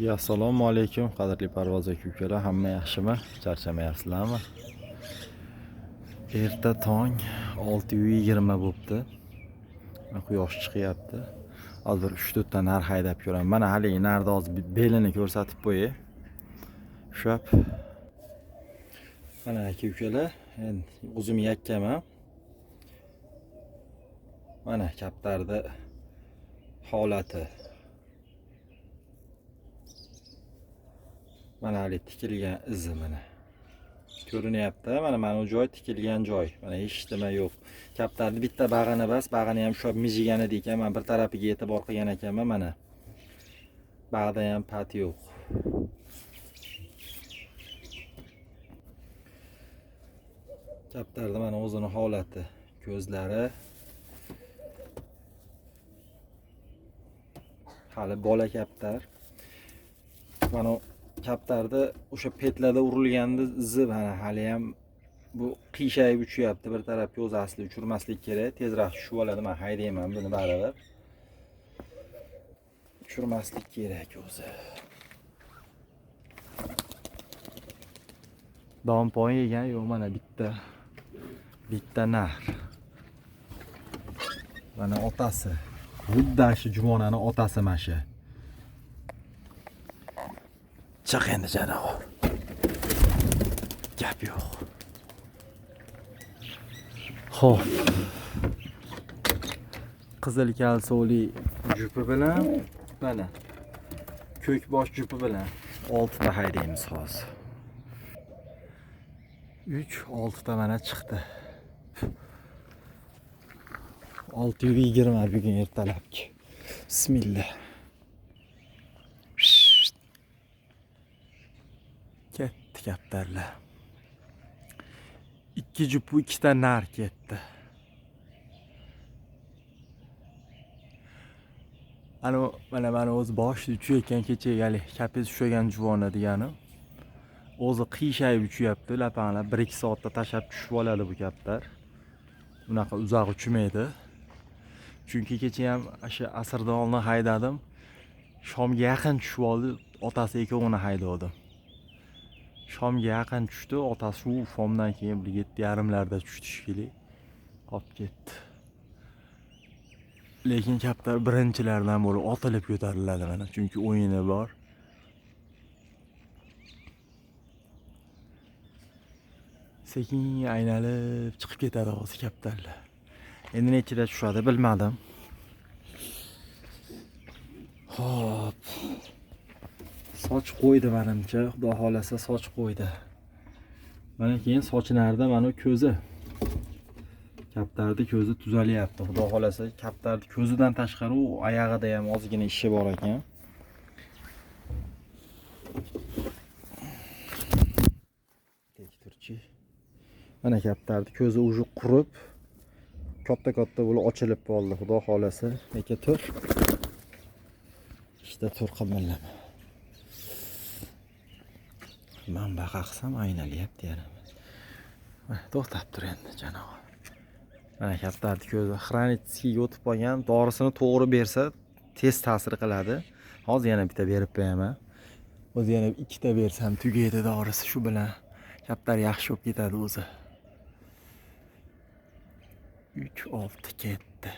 Assalomu alaykum qadrli parvoz aka ukalar, hamma yaxshimi? Charchamayapsizlarmi? Erta tong 6:20 bo'libdi. Quyosh chiqyapti. Hozir 3-4 ta nar haydab ko'raman. Mana hali narni hozir belini ko'rsatib qo'yay. Ushab. Mana aka ukalar, endi o'zim yakkaman. Mana kaptarda holati. Mana hali tikilgan izi mana. Ko'rinyapti. Mana u joy tikilgan joy. Mana hech nima yo'q. Kaptarni bitta bag'ini bas, bag'ini ham shu mijigan edi ekan. Men bir tarafiga e'tibor qilgan ekanman mana. Bag'da ham pat yo'q. Kaptarda mana o'zini holati, ko'zlari hali bola kaptar. Mana kaptarda o'sha petlarda urilganda izi mana hali ham bu qiyshayib uchyapti. Bir tarafga o'zi asli uchirmaslik kerak. Tezroq tushib oladi. Men haydayman buni baribir. Uchirmaslik kerak o'zi. Donpon yegan yo'q, mana bitta nar. Mana otasi. Xuddi Jumonani otasi mana shu. Chiq endi janob. Gap yo'q. Xo'p. Qizil kalsoli jupi bilan mana ko'k bosh jupi bilan 6 ta haydaymiz hozir. 3-6 ta mana chiqdi. 6:20 bugun ertalabki. Bismillah. Ketdi kaptarlar. 2 jupu 2 ta nar ketdi. Mana o'zi boshida uchayotgan kechagalik kapez ushlagan juvona degani. O'zi qiyshayib uchyapti, lapanglab 1-2 soatda tashab tushib oladi bu kaptar. Bunaqa uzoq uchmaydi. Chunki kecha ham o'sha asrdan oldin haydadim. Shomga yaqin tushib oldi, otasi ikkovini haydadim. Shomga yaqin tushdi, otasi u fomdan keyin 7:30larda tushdi shekilli. Qolib ketdi. Lekin kaptar birinchilardan bo'lib otilib ko'tariladi mana, chunki o'yini bor. Sekin aynalib chiqib ketadi hozir kaptarlar. Endi nechida tushadi bilmadim. Xo'p. Soch qo'ydi menimcha, xudo xolasa soch qo'ydi. Mana keyin sochinarda mana ko'zi. Kaptarning ko'zi tuzalyapti. Xudo xolasa kaptarning ko'zidan tashqari u oyog'ida ham ozgina ishi bor ekan. Tekturchi. Mana kaptarning ko'zi uji qurib, katta bo'lib ochilib qoldi. Xudo xolasa, lekin tur. İşte tur qimillama. Men baqa qilsam aynalyapti yana. To'xtab tur endi janob. Mana kaptarning ko'zi xronitskiga o'tib qolgan. Dorisini to'g'ri bersa tez ta'sir qiladi. Hozir yana bitta berib qo'yaman. O'zi yana 2 ta bersam tugaydi dorisi, shu bilan kaptar yaxshi bo'lib ketadi o'zi. 3-6 ketdi.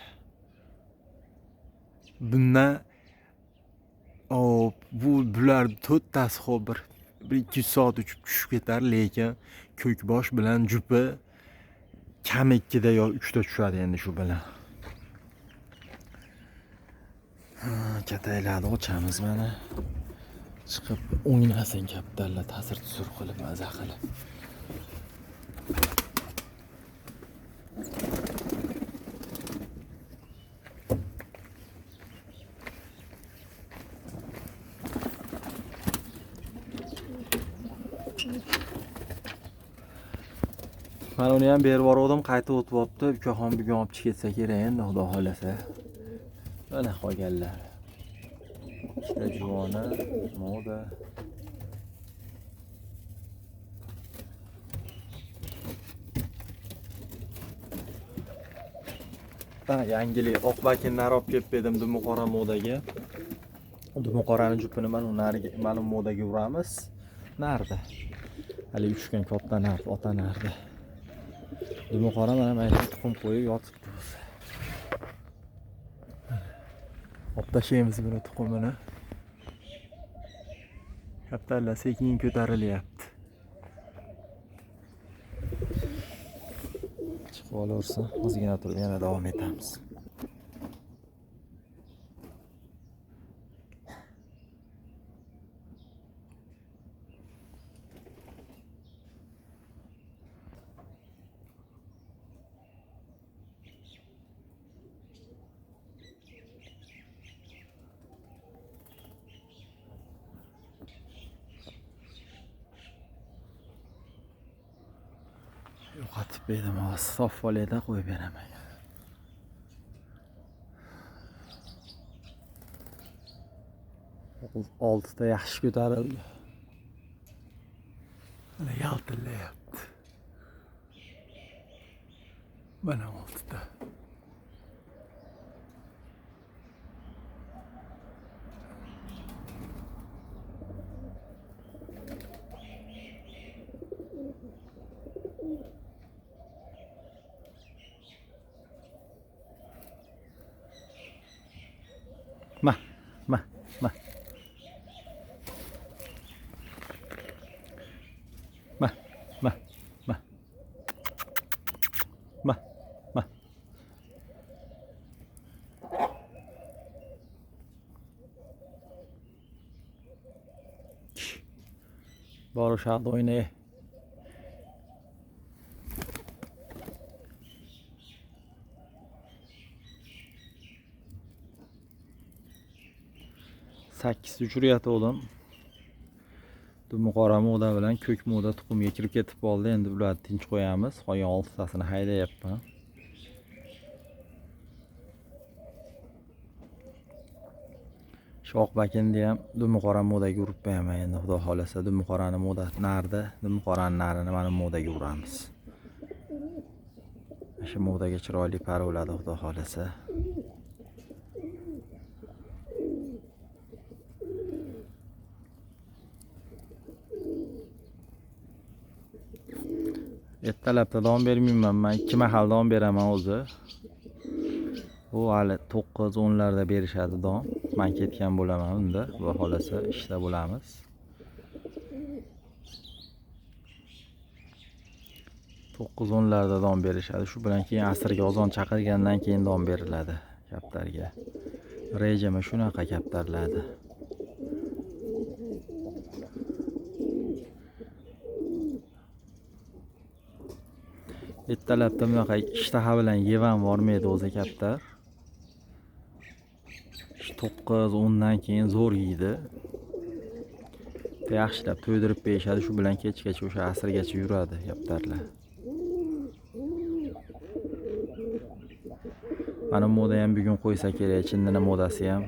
Bundan bular 4 tasi xo'p 1-2 soat uchib tushib ketar, lekin ko'k bosh bilan jupi kam 2 da yo 3 ta tushadi endi shu bilan. Kataylarni ochamiz mana. Chiqib o'ynasin kaptarlar, ta'sir tusur qilib maza qilib. Mana uni ham berib yubordim, qaytib o'tib o'tdi. Ukaxon bugun olib chiqib ketsa kerak endi, xudo xolasa. Mana qolganlar. Ikkita juvona, moda. Yangilik oq bakinlar olib kelib edim Dumi qora modaga. Dumuqorani jupini mana nariga, mana modaga uramiz. Narda. Hali uchgan katta narda, ota narda. Dumuqora mana mayli tuxum qo'yib yotibdi o'zi. Olib tashlaymiz buni tuxumini. Kaptarlar sekin ko'tarilyapti. Chiqib olaversin, ozgina turib yana davom etamiz. Yo'qotib berdim, hozir sof foliyada qo'yib beraman. Oltita yaxshi ko'tarildi. Mana yaltillayapti. Mana oltita. Ma. Bor o'sha o'ynay. Sakkiz uchuryapti o'g'lim. Dumuqora moda bilan ko'k moda tuxumga kirib ketib qoldi. Endi bularni tinch qo'yamiz. Qolgan 6 tasini haydayapman. Shoqbakindi ham dumuqora modaga urib qo'yaman endi xudo xolasa. Dumuqorani moda narda, dumuqorani narini mana modaga uramiz. Shu modaga chiroyli pari bo'ladi xudo xolasa. Ertalabda don bermayman, men 2 mahal don beraman o'zi. U hali 9-10 larda berishadi don. Men ketgan bo'laman unda, xudo xolasa ishda bo'lamiz. 9-10 larda don berishadi. Shu bilan keyin asrga ozon chaqirgandan keyin don beriladi kaptarga. Rejimi shunaqa kaptarladi. Ertalabda bunaqa ishtaha bilan yevam bormaydi o'zi kaptar. 9-10 dan keyin zo'r yeydi. Yaxshilab to'ydirib berishadi, shu bilan kechgacha o'sha asrgacha yuradi kaptarlar. Mana moda ham bugun qo'ysa kerak, chindina modasi ham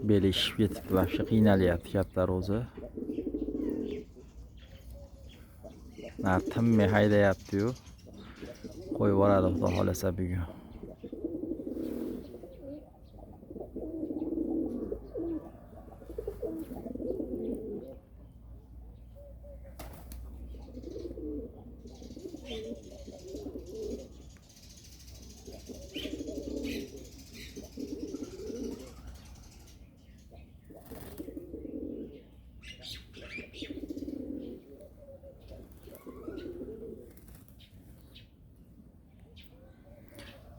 belishib ketibdi, vaqti qiynalyapti kaptar o'zi. Tinmay haydayapti-yu. Qo'yib yuboradi xudo xolasa bugun.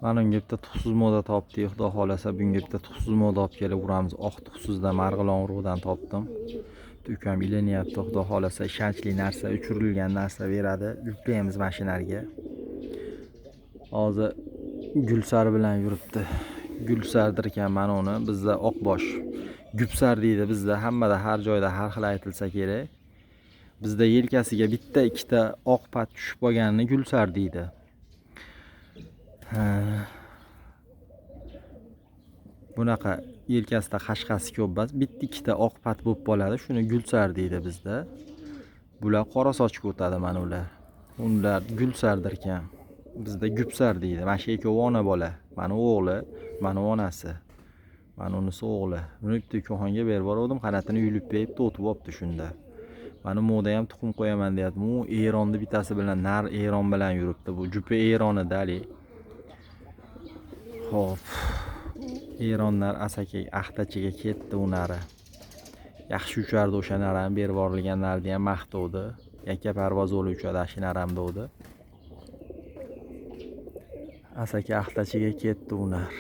Mana unga bitta tuxsiz moda topdik, xudo xolasa bunga bitta tuxsiz moda olib kelib uramiz. Oq tuxsizda Marg'ilon urug'idan topdim. Ukam ilanyapti, xudo xolasa ishonchli narsa, uchirilgan narsa beradi. Yuklaymiz mashinaga. Hozir Gulsar bilan yuribdi. Gulsardir ekan mana uni. Bizda oqbosh Gupsar deydi bizda, hammada har joyda har xil aytilsa kerak. Bizda yelkasiga bitta ikkita oq pat tushib qolganini Gulsar deydi. Bunaqa yelkasida qashqasi ko'p emas, bitta ikkita oq pat bo'lib qoladi, shuni Gulsar deydi bizda. Bular qora sochga o'tadi mana ular. Ular Gulsardir ekan. Bizda Gupsar deydi. Mana shu ikkovi ona bola. Mana o'g'li, mana onasi. Mana unisi o'g'li. Buni bitta ko'honga berib bordim, qanotini yulib berib, o'tib olibdi shunda. Mana moda ham tuxum qo'yaman deyapti. U Eronni bitasi bilan, nar Eron bilan yuribdi. Bu jupi Eronida ali. Xo'p. Eronlar asaka Axtachiga ketdi unari. Yaxshi uchardi o'sha naram berib borilgan narni ham maqtovdi. Yakka parvoz bo'lib uchadi ashinaram degdi. Asaka Axtachiga ketdi unar.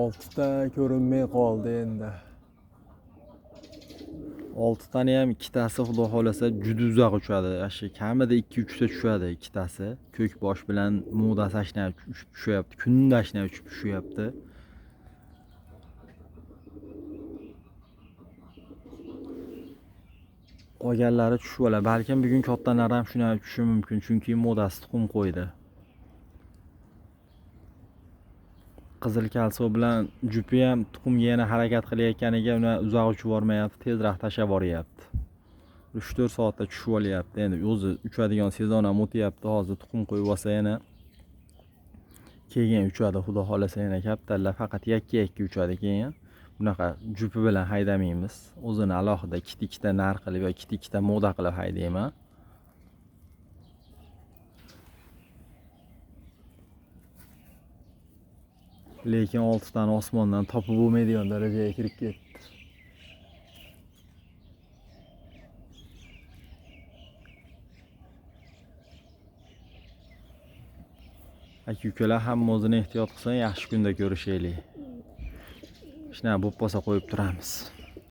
Oltita ko'rinmay qoldi endi. 6 tani ham ikkitasi xudo xolasa juda uzoq uchadi. Ashi kamida 2-3 ta tushadi ikkitasi. Ko'k bosh bilan mo'das ashnab uchib tushyapti. Kunda ashnab uchib tushyapti. Qolganlari tushib oladi. Balkim bugun katta nar ham shuna tushishi mumkin, chunki mo'das tuxum qo'ydi. Qizil kalso bilan jupi ham tuxumga yana harakat qilayotganiga uni uzoq uchib bormayapti, tezroq tashlab boryapti. 3-4 soatda tushib olyapti. Endi o'zi uchadigan sezon ham o'tyapti. Hozir tuxum qo'yib olsa yana keyin uchadi, xudo xolasa yana kaptallar faqat yakka uchadi keyin. Bunaqa jupi bilan haydamaymiz. O'zini alohida ikkita nar qilib yoki ikkita moda qilib haydayman. Lekin 6 tani osmondan topib bo'lmaydigan darajaga kirib ketdi. Aka-ukalar hamma o'zini ehtiyot qilsa, yaxshi kunda ko'rishaylik. Shuna bo'lib qolsa qo'yib turamiz.